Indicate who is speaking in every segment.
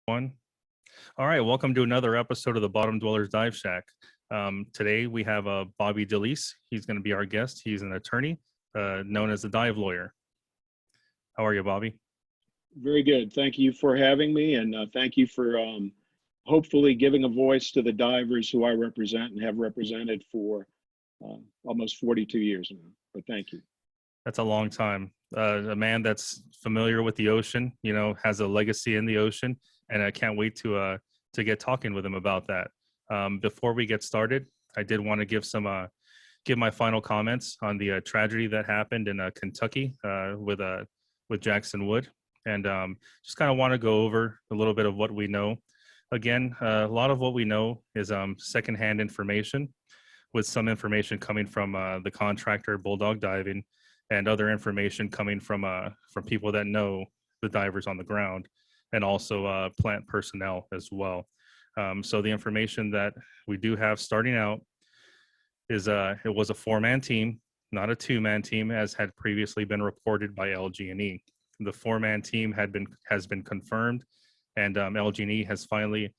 Speaker 1: One. All right, welcome to another episode of the Bottom Dwellers Dive Shack. Today we have Bobby DeLise. He's going to be our guest. He's an attorney known as a dive lawyer. How are you, Bobby?
Speaker 2: Very good. Thank you for having me, and thank you for hopefully giving a voice to the divers who I represent and have represented for almost 42 years now. But thank you.
Speaker 1: That's a long time. A man that's familiar with the ocean, has a legacy in the ocean, and I can't wait to get talking with him about that. Before we get started, I did want to give my final comments on the tragedy that happened in Kentucky with Jaxxyn Wood, and just kind of want to go over a little bit of what we know. Again, a lot of what we know is secondhand information, with some information coming from the contractor Bulldog Diving, and other information coming from people that know the divers on the ground, and also plant personnel as well. So the information that we do have starting out is it was a 4-man team, not a 2-man team, as had previously been reported by LG&E. The 4-man team has been confirmed, and LG&E has finally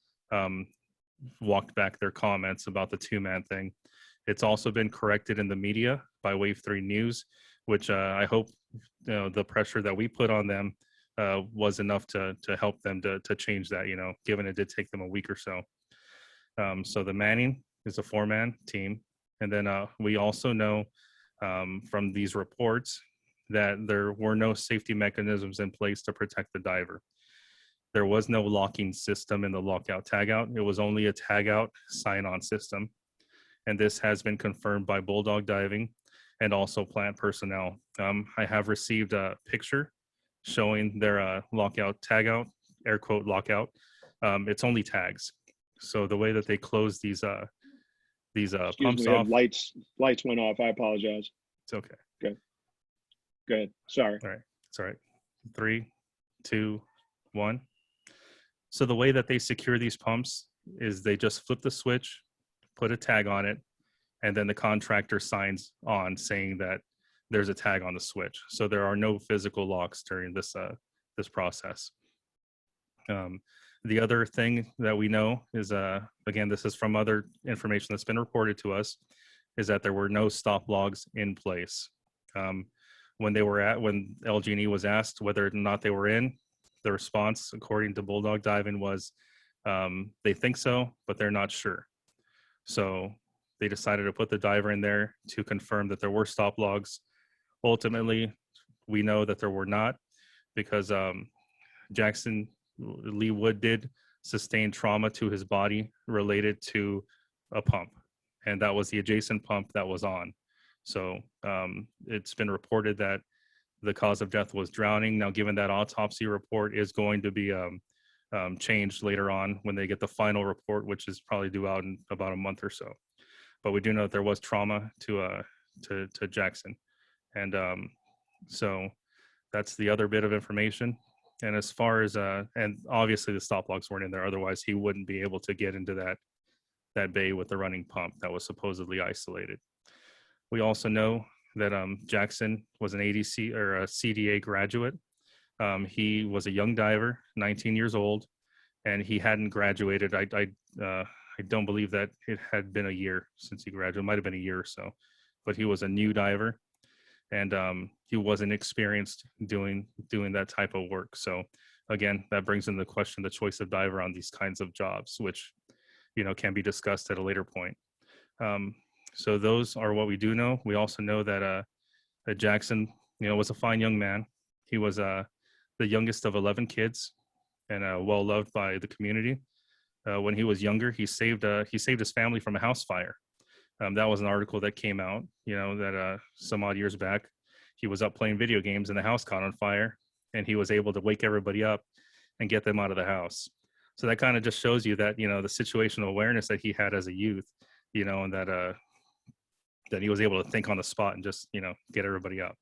Speaker 1: walked back their comments about the 2-man thing. It's also been corrected in the media by Wave 3 News, which I hope the pressure that we put on them was enough to help them to change that, given it did take them a week or so. So the manning is a 4-man team. And then we also know from these reports that there were no safety mechanisms in place to protect the diver. There was no locking system in the lockout tagout. It was only a tagout sign-on system. And this has been confirmed by Bulldog Diving and also plant personnel. I have received a picture showing their lockout tagout, air quote lockout. It's only tags. So the way that they close these pumps off.
Speaker 2: Lights went off. I apologize.
Speaker 1: It's okay.
Speaker 2: Good. Go ahead. Sorry.
Speaker 1: All right. It's all right. 3, 2, 1. So the way that they secure these pumps is they just flip the switch, put a tag on it, and then the contractor signs on saying that there's a tag on the switch. So there are no physical locks during this process. The other thing that we know is, again, this is from other information that's been reported to us, is that there were no stop logs in place. When LG&E was asked whether or not they were in, the response, according to Bulldog Diving, was they think so, but they're not sure. So they decided to put the diver in there to confirm that there were stop logs. Ultimately, we know that there were not, because Jaxxyn Lee Wood did sustain trauma to his body related to a pump, and that was the adjacent pump that was on. So it's been reported that the cause of death was drowning. Now, given that autopsy report is going to be changed later on when they get the final report, which is probably due out in about a month or so. But we do know that there was trauma to Jaxxyn, and so that's the other bit of information. And as far as and obviously the stop logs weren't in there, otherwise he wouldn't be able to get into that bay with the running pump that was supposedly isolated. We also know that Jaxxyn was an ADC or a CDA graduate. He was a young diver, 19 years old, and he hadn't graduated. I don't believe that it had been a year since he graduated. It might have been a year or so, but he was a new diver, and he wasn't experienced doing that type of work. So again, that brings into question the choice of diver on these kinds of jobs, which can be discussed at a later point. So those are what we do know. We also know that Jaxxyn, was a fine young man. He was the youngest of 11 kids, and well loved by the community. When he was younger, he saved his family from a house fire. That was an article that came out, that some odd years back. He was up playing video games and the house caught on fire, and he was able to wake everybody up and get them out of the house. So that kind of just shows you that, the situational awareness that he had as a youth, and that he was able to think on the spot and just, get everybody up.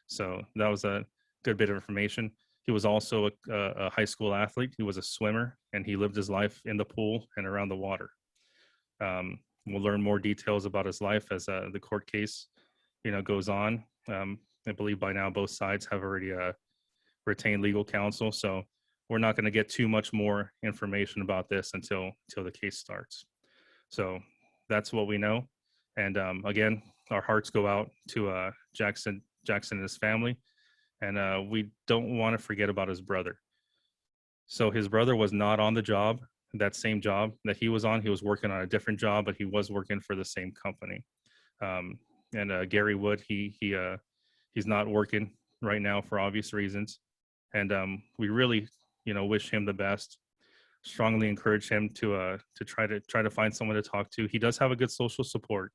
Speaker 1: So that was a good bit of information. He was also a high school athlete. He was a swimmer, and he lived his life in the pool and around the water. We'll learn more details about his life as the court case, goes on. I believe by now both sides have already retained legal counsel. So we're not going to get too much more information about this until the case starts. So that's what we know. And again, our hearts go out to Jaxxyn and his family, and we don't want to forget about his brother. So his brother was not on the job, that same job that he was on. He was working on a different job, but he was working for the same company. And Gary Wood, he's not working right now for obvious reasons, and we really, wish him the best. Strongly encourage him to try to find someone to talk to. He does have a good social support,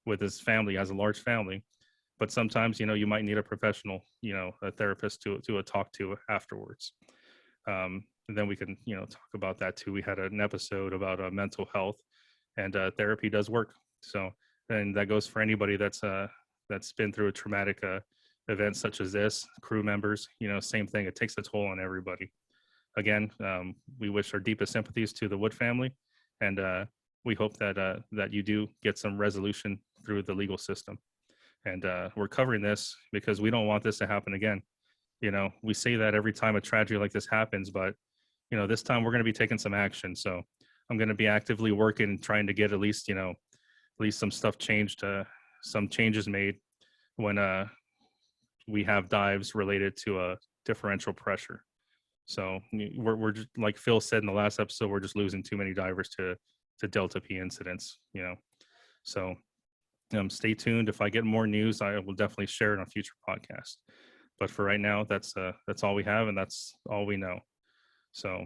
Speaker 1: with his family. He has a large family, but sometimes you might need a professional, a therapist to talk to afterwards. And then we can talk about that too. We had an episode about mental health, and therapy does work. So, and that goes for anybody that's been through a traumatic event such as this. Crew members, same thing. It takes a toll on everybody. Again, we wish our deepest sympathies to the Wood family, and we hope that you do get some resolution through the legal system. And we're covering this because we don't want this to happen again. We say that every time a tragedy like this happens, but this time we're going to be taking some action. So I'm going to be actively working, trying to get at least some stuff changed, some changes made when we have dives related to a differential pressure. So we're just, like Phil said in the last episode, we're just losing too many divers to Delta P incidents. So stay tuned. If I get more news, I will definitely share it on future podcasts. But for right now, that's all we have, and that's all we know. So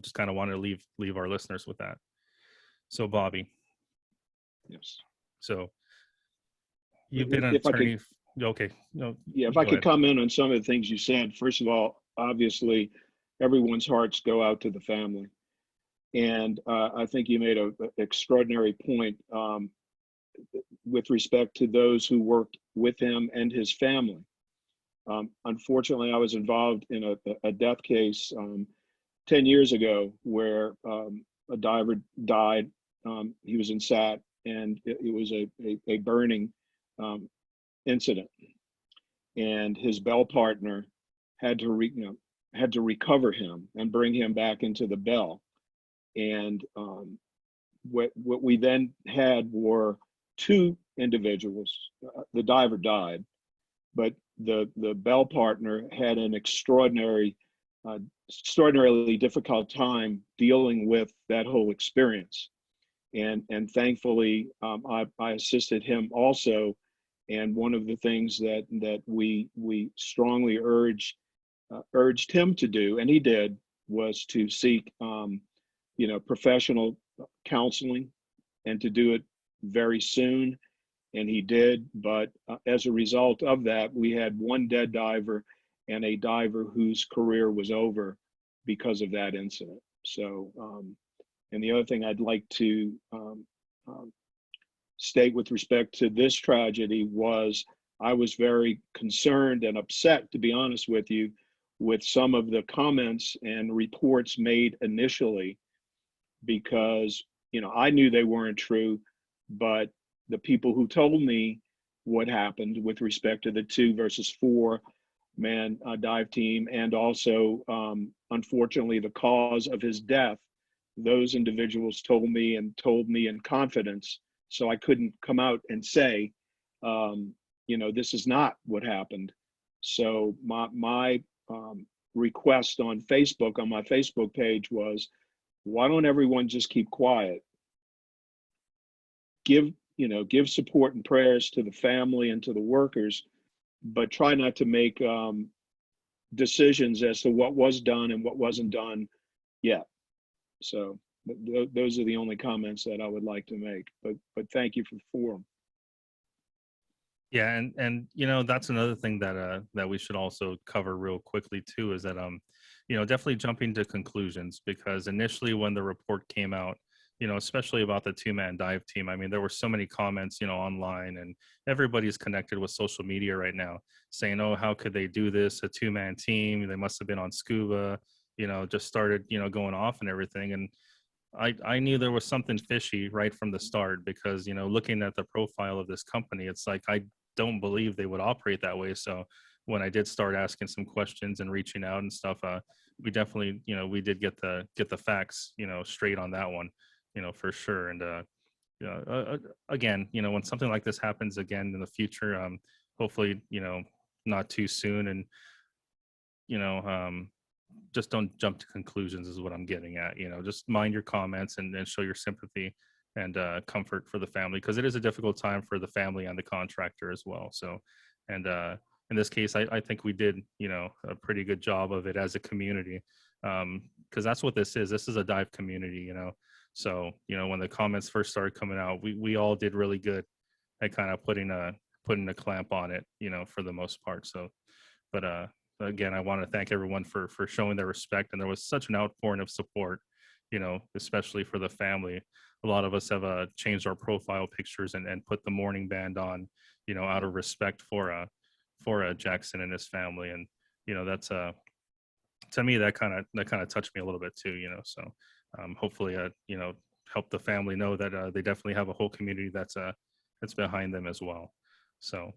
Speaker 1: just kind of wanted to leave our listeners with that. So Bobby.
Speaker 2: Yes.
Speaker 1: So you've been an attorney. Okay. No.
Speaker 2: Yeah, if I could comment on some of the things you said. First of all, obviously, everyone's hearts go out to the family, and I think you made an extraordinary point with respect to those who worked with him and his family. Unfortunately, I was involved in a death case 10 years ago where a diver died. He was in SAT, and it was a burning incident. And his bell partner had to recover him and bring him back into the bell. And what we then had were two individuals. The diver died, but the bell partner had an extraordinarily difficult time dealing with that whole experience. And thankfully, I assisted him also. And one of the things that we strongly urged him to do, and he did, was to seek professional counseling, and to do it very soon. And he did. But as a result of that, we had one dead diver and a diver whose career was over because of that incident. So, and the other thing I'd like to state with respect to this tragedy was I was very concerned and upset, to be honest with you, with some of the comments and reports made initially, because I knew they weren't true, but the people who told me what happened with respect to the 2 versus 4 man dive team, and also unfortunately the cause of his death, those individuals told me in confidence. So I couldn't come out and say, this is not what happened. So my request on Facebook, on my Facebook page, was, why don't everyone just keep quiet? Give support and prayers to the family and to the workers, but try not to make decisions as to what was done and what wasn't done yet. So those are the only comments that I would like to make. But thank you for the forum.
Speaker 1: Yeah, and that's another thing that we should also cover real quickly too, is that definitely jumping to conclusions, because initially when the report came out, especially about the 2-man dive team, I mean, there were so many comments, online, and everybody's connected with social media right now saying, oh, how could they do this? A 2-man team, they must have been on scuba, just started, going off and everything. And I knew there was something fishy right from the start, because, looking at the profile of this company, it's like, I don't believe they would operate that way. So when I did start asking some questions and reaching out and stuff, we definitely, we did get the facts, straight on that one, for sure. And yeah, again, when something like this happens again in the future, hopefully, not too soon, and just don't jump to conclusions is what I'm getting at. Just mind your comments and show your sympathy and comfort for the family, because it is a difficult time for the family and the contractor as well. So, and in this case, I think we did, a pretty good job of it as a community, because that's what this is. This is a dive community, So, when the comments first started coming out, we all did really good at kind of putting a clamp on it, for the most part. So, but again, I want to thank everyone for showing their respect, and there was such an outpouring of support, especially for the family. A lot of us have changed our profile pictures and put the mourning band on, out of respect for Jaxxyn and his family. And that's to me, that kind of touched me a little bit too, So hopefully help the family know that they definitely have a whole community that's behind them as well. So